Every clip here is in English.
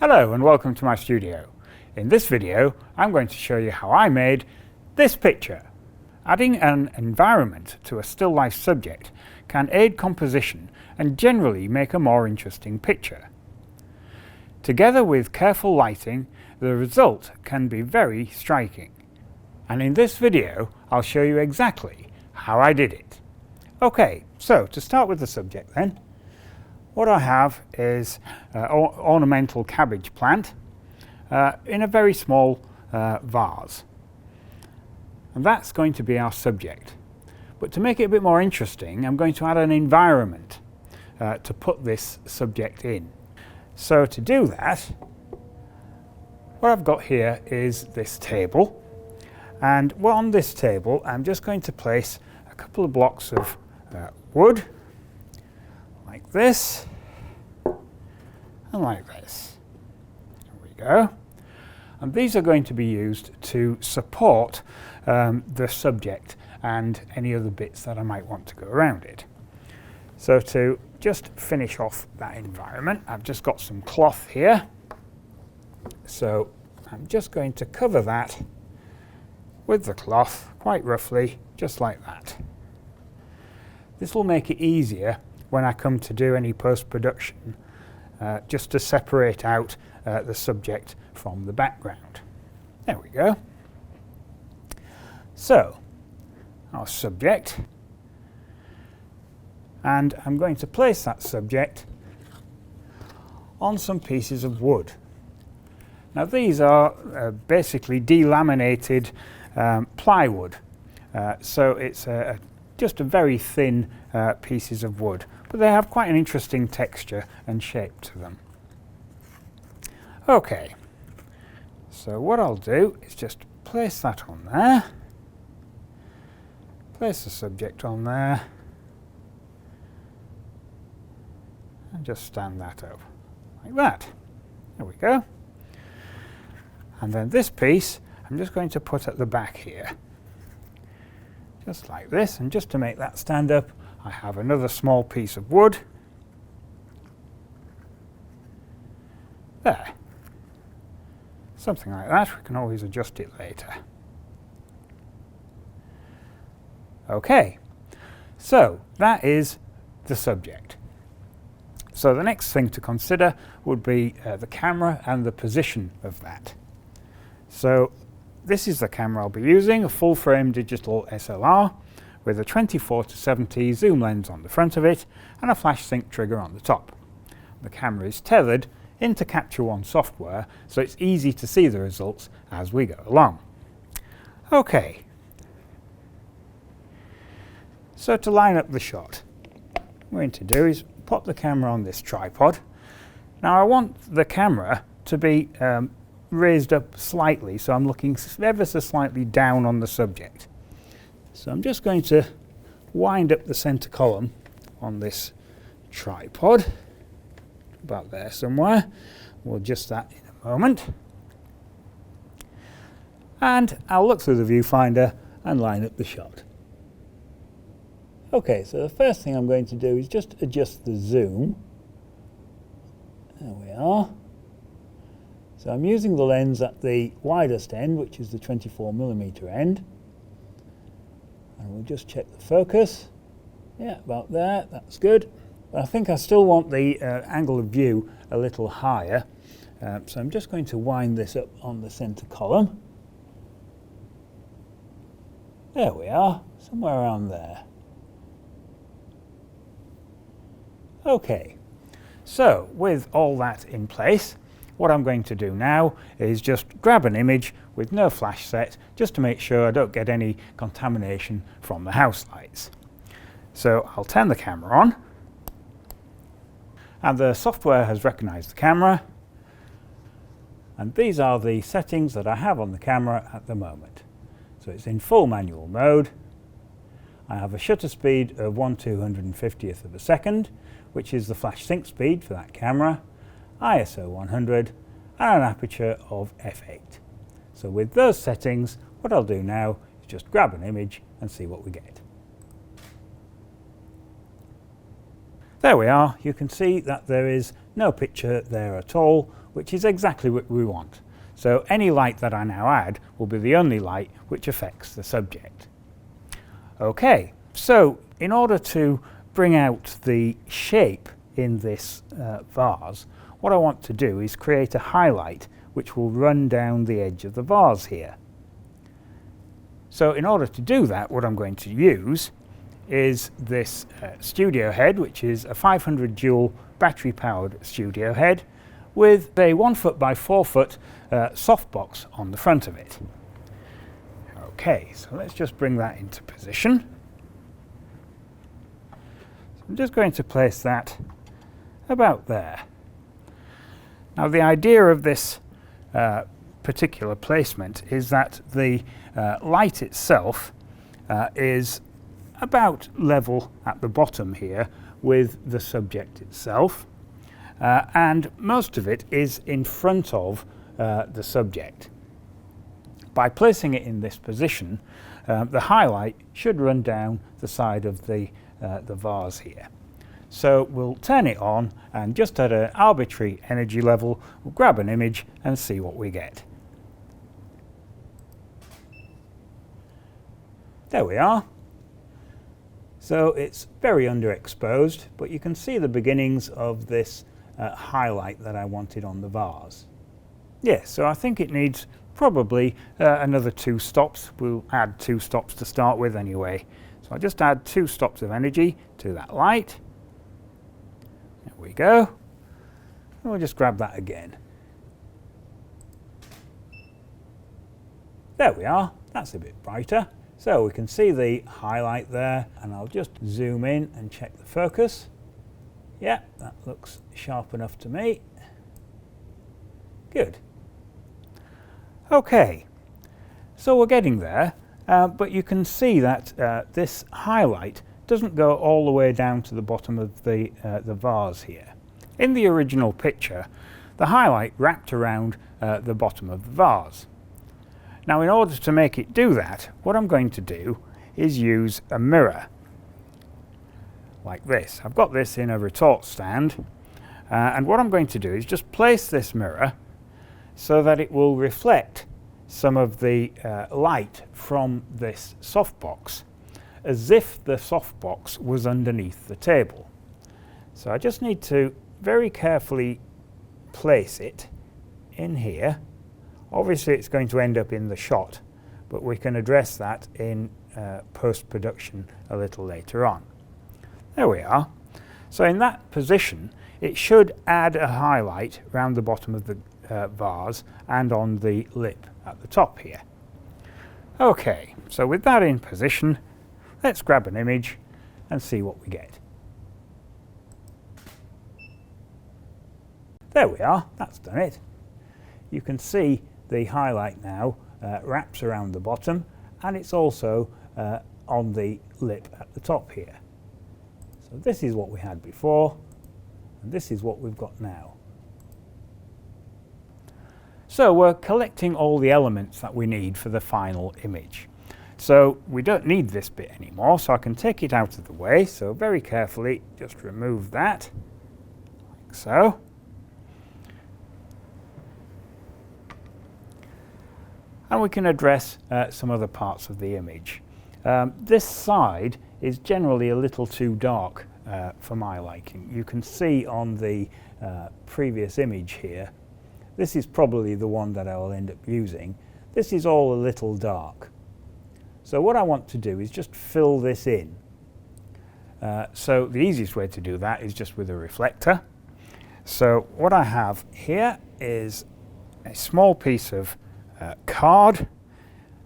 Hello and welcome to my studio. In this video I'm going to show you how I made this picture. Adding an environment to a still life subject can aid composition and generally make a more interesting picture. Together with careful lighting, the result can be very striking. And in this video I'll show you exactly how I did it. Okay, so to start with the subject then, what I have is ornamental cabbage plant in a very small vase. And that's going to be our subject. But to make it a bit more interesting, I'm going to add an environment to put this subject in. So to do that, what I've got here is this table. And on this table, I'm just going to place a couple of blocks of wood, like this, and like this. There we go. And these are going to be used to support the subject and any other bits that I might want to go around it. So to just finish off that environment, I've just got some cloth here. So I'm just going to cover that with the cloth quite roughly, just like that. This will make it easier when I come to do any post-production, just to separate out the subject from the background. There we go. So, our subject, and I'm going to place that subject on some pieces of wood. Now these are basically delaminated plywood, so it's just a very thin pieces of wood, but they have quite an interesting texture and shape to them. Okay, so what I'll do is just place that on there, place the subject on there, and just stand that up like that. There we go. And then this piece I'm just going to put at the back here, just like this. And just to make that stand up, I have another small piece of wood. There. Something like that. We can always adjust it later. Okay, so that is the subject. So the next thing to consider would be the camera and the position of that. So this is the camera I'll be using, a full frame digital SLR with a 24-70 zoom lens on the front of it and a flash sync trigger on the top. The camera is tethered into Capture One software, so it's easy to see the results as we go along. Okay, so to line up the shot, what we're going to do is put the camera on this tripod. Now I want the camera to be raised up slightly, so I'm looking ever so slightly down on the subject. So I'm just going to wind up the center column on this tripod, about there somewhere. We'll adjust that in a moment. And I'll look through the viewfinder and line up the shot. Okay, so the first thing I'm going to do is just adjust the zoom. There we are. So I'm using the lens at the widest end, which is the 24mm end. And we'll just check the focus. Yeah, about there, that's good. But I think I still want the angle of view a little higher. So I'm just going to wind this up on the center column. There we are, somewhere around there. Okay, so with all that in place, what I'm going to do now is just grab an image with no flash set, just to make sure I don't get any contamination from the house lights. So I'll turn the camera on, and the software has recognized the camera, and these are the settings that I have on the camera at the moment. So it's in full manual mode. I have a shutter speed of 1/250th of a second, which is the flash sync speed for that camera, ISO 100, and an aperture of f8. So with those settings, what I'll do now is just grab an image and see what we get. There we are. You can see that there is no picture there at all, which is exactly what we want. So any light that I now add will be the only light which affects the subject. Okay, so in order to bring out the shape in this vase, what I want to do is create a highlight which will run down the edge of the vase here. So in order to do that, what I'm going to use is this studio head, which is a 500 joule battery powered studio head with a 1 foot by 4 foot softbox on the front of it. Okay, so let's just bring that into position. So I'm just going to place that about there. Now the idea of this particular placement is that the light itself is about level at the bottom here with the subject itself, and most of it is in front of the subject. By placing it in this position, the highlight should run down the side of the vase here. So we'll turn it on, and just at an arbitrary energy level, we'll grab an image and see what we get. There we are. So it's very underexposed, but you can see the beginnings of this highlight that I wanted on the vase. Yes, so I think it needs probably another 2 stops. We'll add 2 stops to start with anyway. So I'll just add 2 stops of energy to that light. There we go. And we'll just grab that again. There we are. That's a bit brighter. So we can see the highlight there, and I'll just zoom in and check the focus. Yeah, that looks sharp enough to me. Good. Okay, so we're getting there, but you can see that this highlight doesn't go all the way down to the bottom of the vase here. In the original picture, the highlight wrapped around the bottom of the vase. Now, in order to make it do that, what I'm going to do is use a mirror like this. I've got this in a retort stand, and what I'm going to do is just place this mirror so that it will reflect some of the light from this softbox as if the softbox was underneath the table. So I just need to very carefully place it in here. Obviously it's going to end up in the shot, but we can address that in post-production a little later on. There we are. So in that position, it should add a highlight around the bottom of the vase and on the lip at the top here. Okay, so with that in position, let's grab an image and see what we get. There we are, that's done it. You can see the highlight now wraps around the bottom, and it's also on the lip at the top here. So this is what we had before, and this is what we've got now. So we're collecting all the elements that we need for the final image. So we don't need this bit anymore, so I can take it out of the way. So very carefully just remove that, like so. And we can address some other parts of the image. This side is generally a little too dark for my liking. You can see on the previous image here, this is probably the one that I will end up using. This is all a little dark. So what I want to do is just fill this in. So the easiest way to do that is just with a reflector. So what I have here is a small piece of card,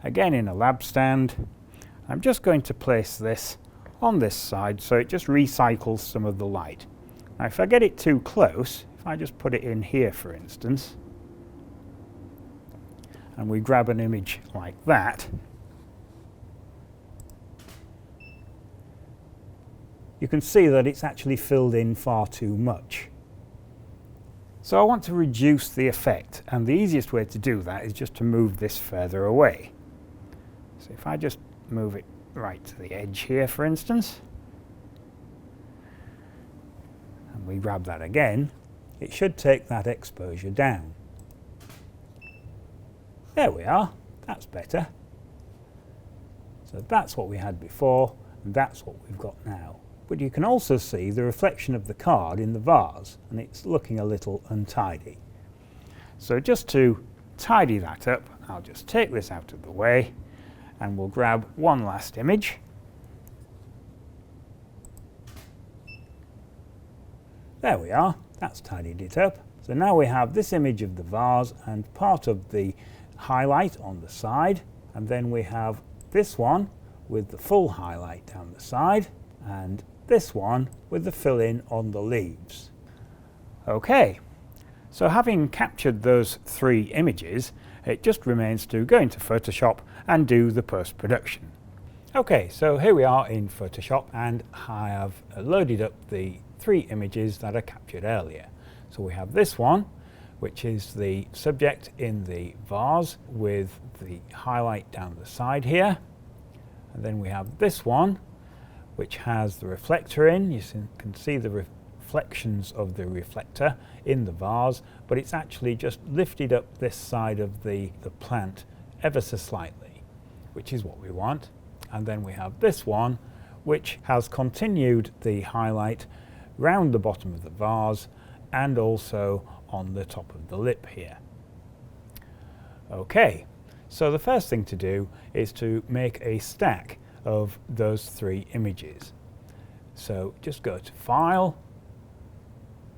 again in a lab stand. I'm just going to place this on this side so it just recycles some of the light. Now if I get it too close, if I just put it in here for instance, and we grab an image like that, you can see that it's actually filled in far too much. So I want to reduce the effect, and the easiest way to do that is just to move this further away. So if I just move it right to the edge here, for instance, and we grab that again, it should take that exposure down. There we are, that's better. So that's what we had before, and that's what we've got now. But you can also see the reflection of the card in the vase, and it's looking a little untidy. So just to tidy that up, I'll just take this out of the way, and we'll grab one last image. There we are, that's tidied it up. So now we have this image of the vase and part of the highlight on the side, and then we have this one with the full highlight down the side, and this one with the fill-in on the leaves. Okay, so having captured those three images, it just remains to go into Photoshop and do the post-production. Okay, so here we are in Photoshop, and I have loaded up the three images that I captured earlier. So we have this one, which is the subject in the vase with the highlight down the side here. And then we have this one, which has the reflector in. You can see the reflections of the reflector in the vase, but it's actually just lifted up this side of the plant ever so slightly, which is what we want. And then we have this one, which has continued the highlight round the bottom of the vase and also on the top of the lip here. Okay, so the first thing to do is to make a stack of those three images. So just go to File,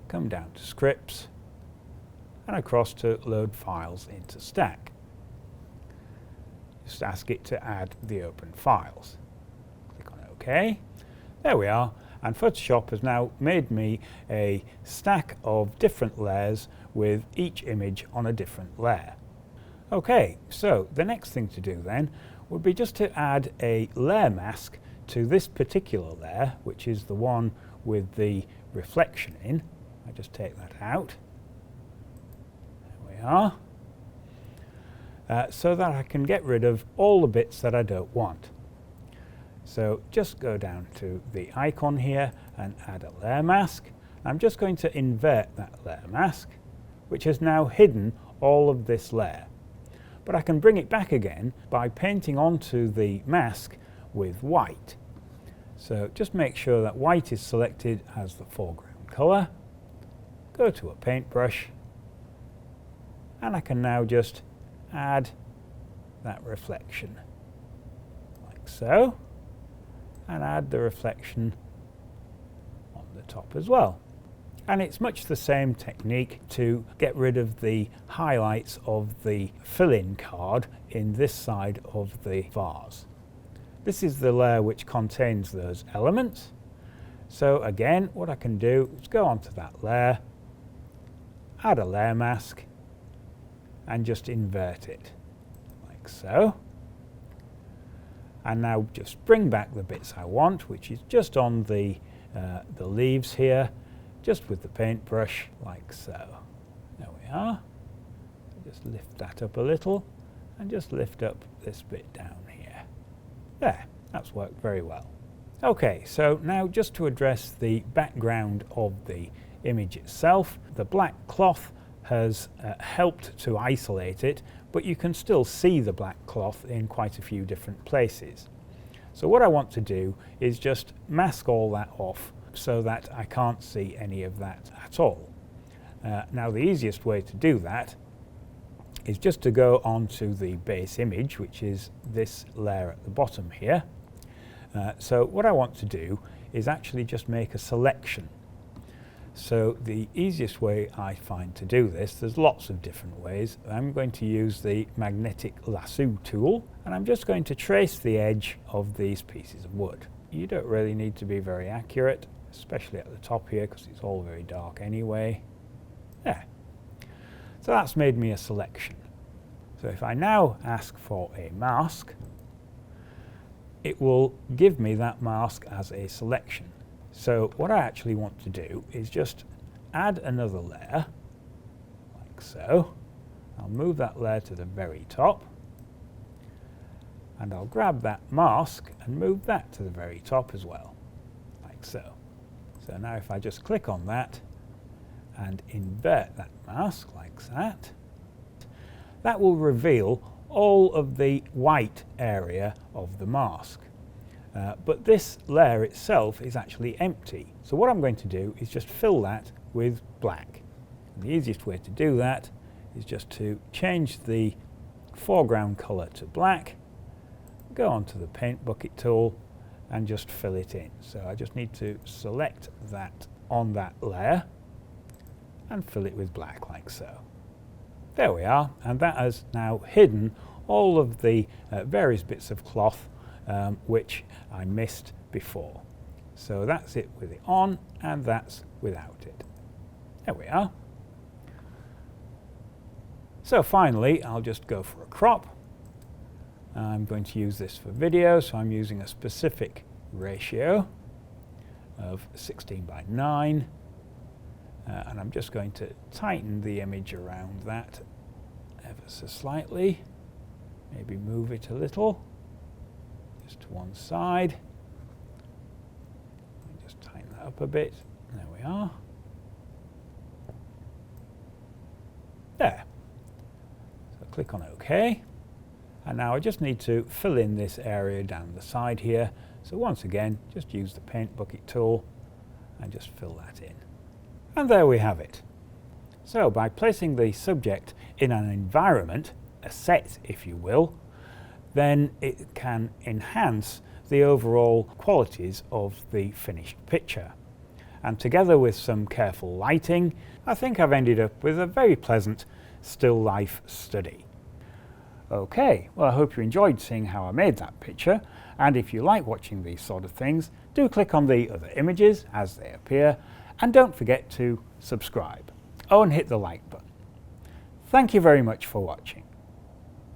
come down to Scripts, and across to Load Files into Stack. Just ask it to add the open files. Click on OK. There we are. And Photoshop has now made me a stack of different layers with each image on a different layer. Okay, so the next thing to do then would be just to add a layer mask to this particular layer, which is the one with the reflection in. I just take that out. There we are. So that I can get rid of all the bits that I don't want. So just go down to the icon here and add a layer mask. I'm just going to invert that layer mask, which has now hidden all of this layer. But I can bring it back again by painting onto the mask with white. So just make sure that white is selected as the foreground color. Go to a paintbrush, and I can now just add that reflection, like so. And add the reflection on the top as well. And it's much the same technique to get rid of the highlights of the fill-in card in this side of the vase. This is the layer which contains those elements. So again, what I can do is go onto that layer, add a layer mask, and just invert it, like so. And now just bring back the bits I want, which is just on the leaves here, just with the paintbrush, like so. There we are. Just lift that up a little, and just lift up this bit down here. There, that's worked very well. Okay, so now just to address the background of the image itself, the black cloth has helped to isolate it, but you can still see the black cloth in quite a few different places. So what I want to do is just mask all that off so that I can't see any of that at all. Now the easiest way to do that is just to go onto the base image, which is this layer at the bottom here. So what I want to do is actually just make a selection. So the easiest way I find to do this, there's lots of different ways. I'm going to use the magnetic lasso tool, and I'm just going to trace the edge of these pieces of wood. You don't really need to be very accurate, especially at the top here, because it's all very dark anyway. There. So that's made me a selection. So if I now ask for a mask, it will give me that mask as a selection. So what I actually want to do is just add another layer, like so. I'll move that layer to the very top, and I'll grab that mask and move that to the very top as well, like so. So now if I just click on that, and invert that mask like that, that will reveal all of the white area of the mask. But this layer itself is actually empty. So what I'm going to do is just fill that with black. And the easiest way to do that is just to change the foreground color to black, go onto the paint bucket tool and just fill it in. So I just need to select that on that layer and fill it with black like so. There we are, and that has now hidden all of the various bits of cloth which I missed before. So that's it with it on, and that's without it. There we are. So finally, I'll just go for a crop. I'm going to use this for video, so I'm using a specific ratio of 16:9. And I'm just going to tighten the image around that ever so slightly. Maybe move it a little, just to one side. Just tighten that up a bit. There we are. There. So click on OK. And now I just need to fill in this area down the side here. So once again, just use the paint bucket tool and just fill that in. And there we have it. So by placing the subject in an environment, a set if you will, then it can enhance the overall qualities of the finished picture. And together with some careful lighting, I think I've ended up with a very pleasant still life study. Okay, well I hope you enjoyed seeing how I made that picture, and if you like watching these sort of things, do click on the other images as they appear, and don't forget to subscribe. Oh, and hit the like button. Thank you very much for watching.